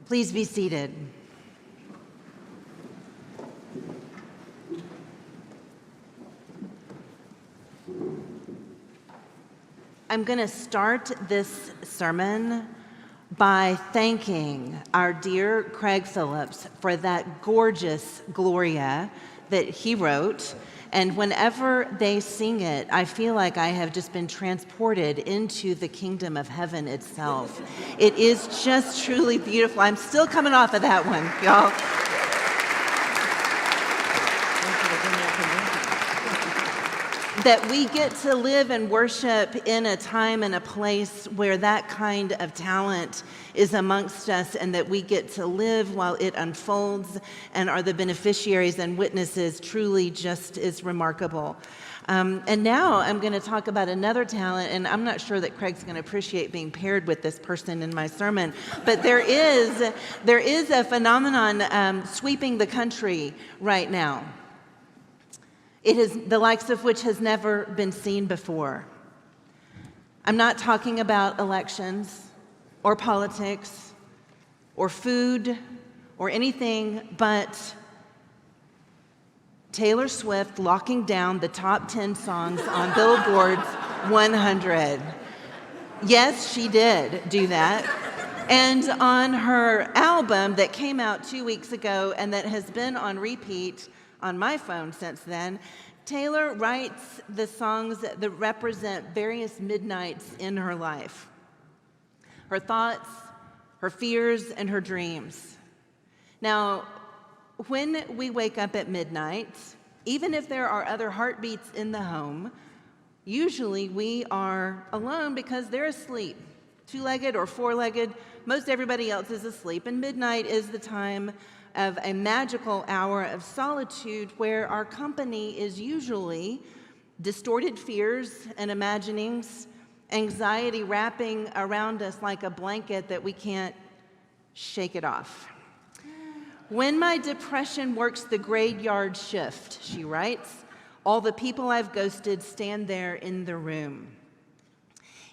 Please be seated. I'm going to start this sermon by thanking our dear Craig Phillips for that gorgeous Gloria that he wrote. And whenever they sing it, I feel like I have just been transported into the kingdom of heaven itself. It is just truly beautiful. I'm still coming off of that one, y'all. That we get to live and worship in a time and a place where that kind of talent is amongst us, and that we get to live while it unfolds and are the beneficiaries and witnesses truly just is remarkable. And now I'm going to talk about another talent, and I'm not sure that Craig's going to appreciate being paired with this person in my sermon, but there is a phenomenon sweeping the country right now. It is the likes of which has never been seen before. I'm not talking about elections or politics or food or anything but Taylor Swift locking down the top 10 songs on Billboard's 100. Yes, she did do that. And on her album that came out 2 weeks ago and that has been on repeat on my phone since then, Taylor writes the songs that represent various midnights in her life. Her thoughts, her fears, and her dreams. Now, when we wake up at midnight, even if there are other heartbeats in the home, usually we are alone because they're asleep, two-legged or four-legged. Most everybody else is asleep, and midnight is the time of a magical hour of solitude where our company is usually distorted fears and imaginings, anxiety wrapping around us like a blanket that we can't shake it off. When my depression works the graveyard shift, she writes, all the people I've ghosted stand there in the room.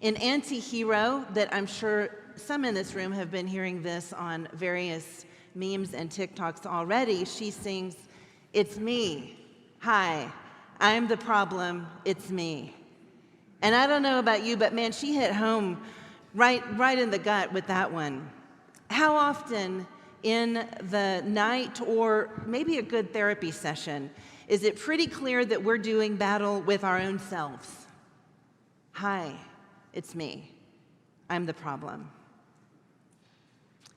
In Anti-Hero, that I'm sure some in this room have been hearing this on various memes and TikToks already, she sings, "It's me. Hi, I'm the problem. It's me." And I don't know about you, but man, she hit home right in the gut with that one. How often in the night, or maybe a good therapy session, is it pretty clear that we're doing battle with our own selves? Hi, it's me. I'm the problem.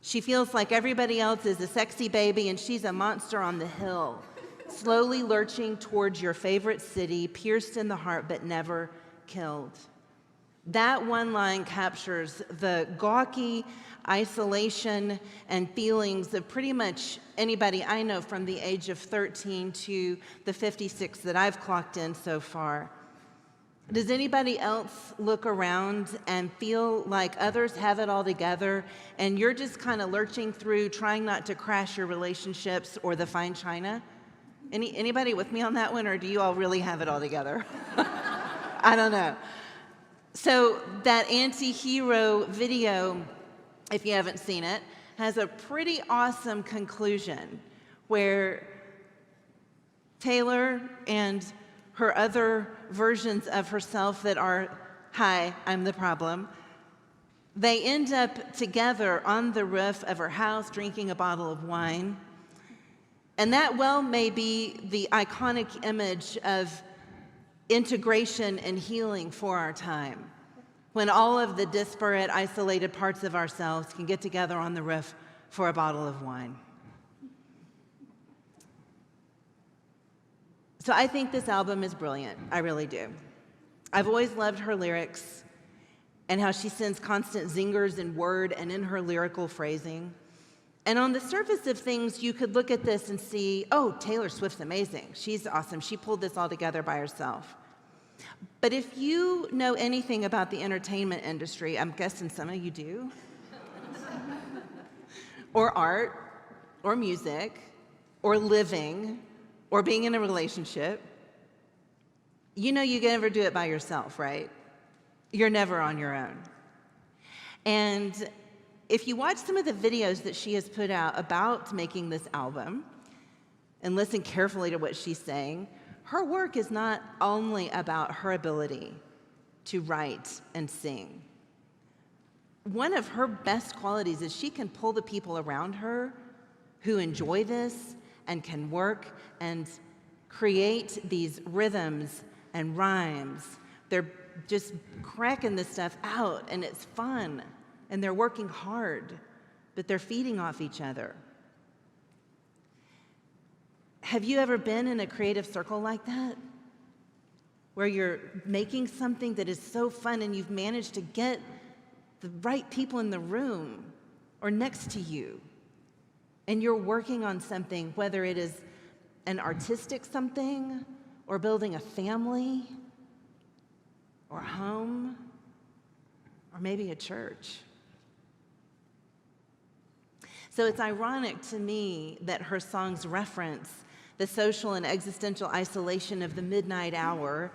She feels like everybody else is a sexy baby and she's a monster on the hill, slowly lurching towards your favorite city, pierced in the heart but never killed. That one line captures the gawky isolation and feelings of pretty much anybody I know from the age of 13 to the 56 that I've clocked in so far. Does anybody else look around and feel like others have it all together and you're just kind of lurching through, trying not to crash your relationships or the fine china? Anybody with me on that one, or do you all really have it all together? I don't know. So that Anti-Hero video, if you haven't seen it, has a pretty awesome conclusion where Taylor and her other versions of herself that are, hi, I'm the problem, they end up together on the roof of her house drinking a bottle of wine. And that well may be the iconic image of integration and healing for our time, when all of the disparate, isolated parts of ourselves can get together on the roof for a bottle of wine. So I think this album is brilliant. I really do. I've always loved her lyrics and how she sends constant zingers in word and in her lyrical phrasing. And on the surface of things, you could look at this and see, oh, Taylor Swift's amazing. She's awesome. She pulled this all together by herself. But if you know anything about the entertainment industry, I'm guessing some of you do, or art, or music, or living, or being in a relationship, you know you can never do it by yourself, right? You're never on your own. And if you watch some of the videos that she has put out about making this album and listen carefully to what she's saying, her work is not only about her ability to write and sing. One of her best qualities is she can pull the people around her who enjoy this and can work and create these rhythms and rhymes. They're just cracking this stuff out, and it's fun, and they're working hard, but they're feeding off each other. Have you ever been in a creative circle like that, where you're making something that is so fun and you've managed to get the right people in the room or next to you, and you're working on something, whether it is an artistic something or building a family or a home or maybe a church? So it's ironic to me that her songs reference the social and existential isolation of the midnight hour,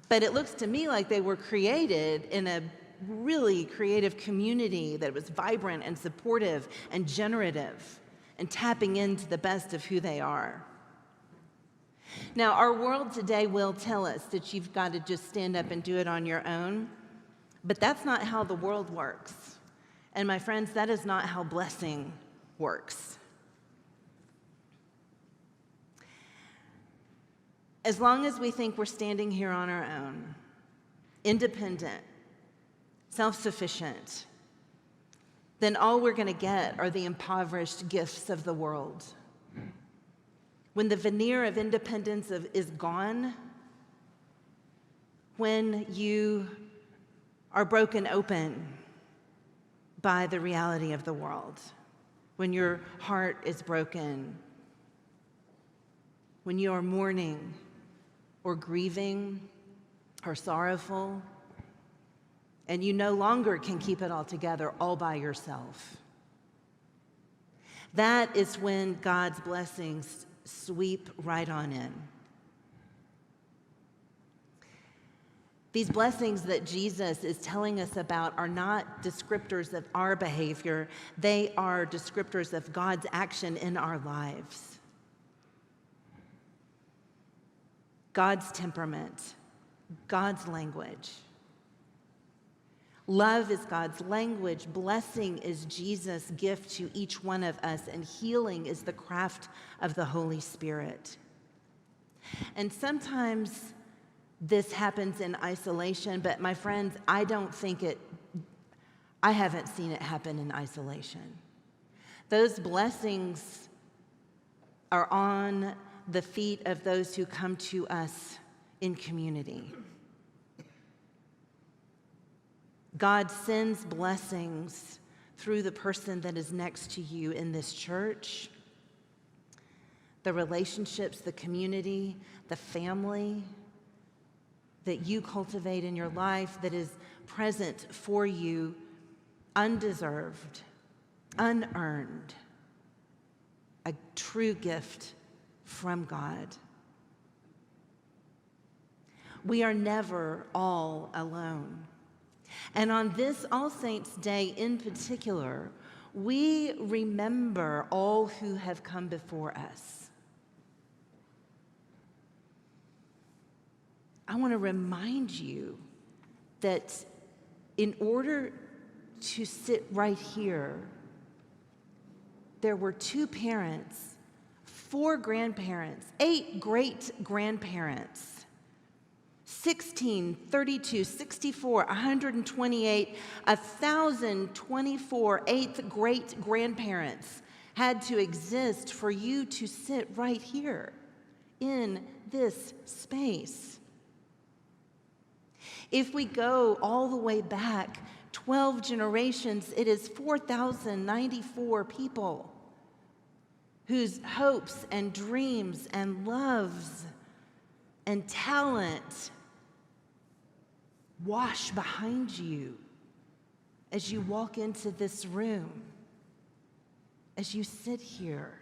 but it looks to me like they were created in a really creative community that was vibrant and supportive and generative and tapping into the best of who they are. Now, our world today will tell us that you've got to just stand up and do it on your own, but that's not how the world works. And my friends, that is not how blessing works. As long as we think we're standing here on our own, independent, self-sufficient, then all we're going to get are the impoverished gifts of the world. When the veneer of independence is gone, when you are broken open by the reality of the world, when your heart is broken, when you are mourning or grieving or sorrowful, and you no longer can keep it all together all by yourself. That is when God's blessings sweep right on in. These blessings that Jesus is telling us about are not descriptors of our behavior. They are descriptors of God's action in our lives. God's temperament, God's language. Love is God's language. Blessing is Jesus' gift to each one of us, and healing is the craft of the Holy Spirit. And sometimes this happens in isolation, but my friends, I haven't seen it happen in isolation. Those blessings are on the feet of those who come to us in community. God sends blessings through the person that is next to you in this church, the relationships, the community, the family that you cultivate in your life that is present for you, undeserved, unearned, a true gift from God. We are never all alone. And on this All Saints' Day in particular, we remember all who have come before us. I want to remind you that in order to sit right here, there were 2 parents, 4 grandparents, 8 great-grandparents, 16, 32, 64, 128, 1,024 eighth great-grandparents had to exist for you to sit right here in this space. If we go all the way back 12 generations, it is 4,094 people whose hopes and dreams and loves and talent wash behind you as you walk into this room, as you sit here.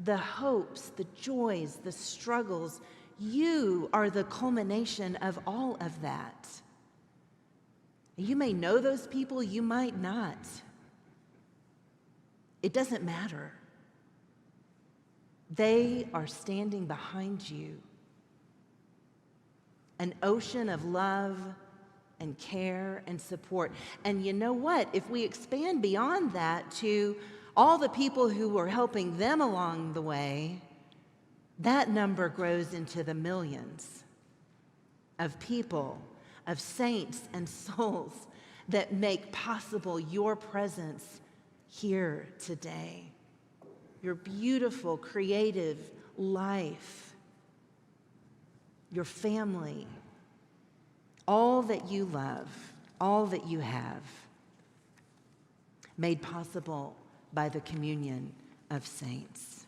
The hopes, the joys, the struggles, you are the culmination of all of that. You may know those people, you might not. It doesn't matter. They are standing behind you. An ocean of love and care and support. And you know what? If we expand beyond that to all the people who were helping them along the way, that number grows into the millions of people, of saints and souls that make possible your presence here today. Your beautiful, creative life, your family, all that you love, all that you have, made possible by the communion of saints.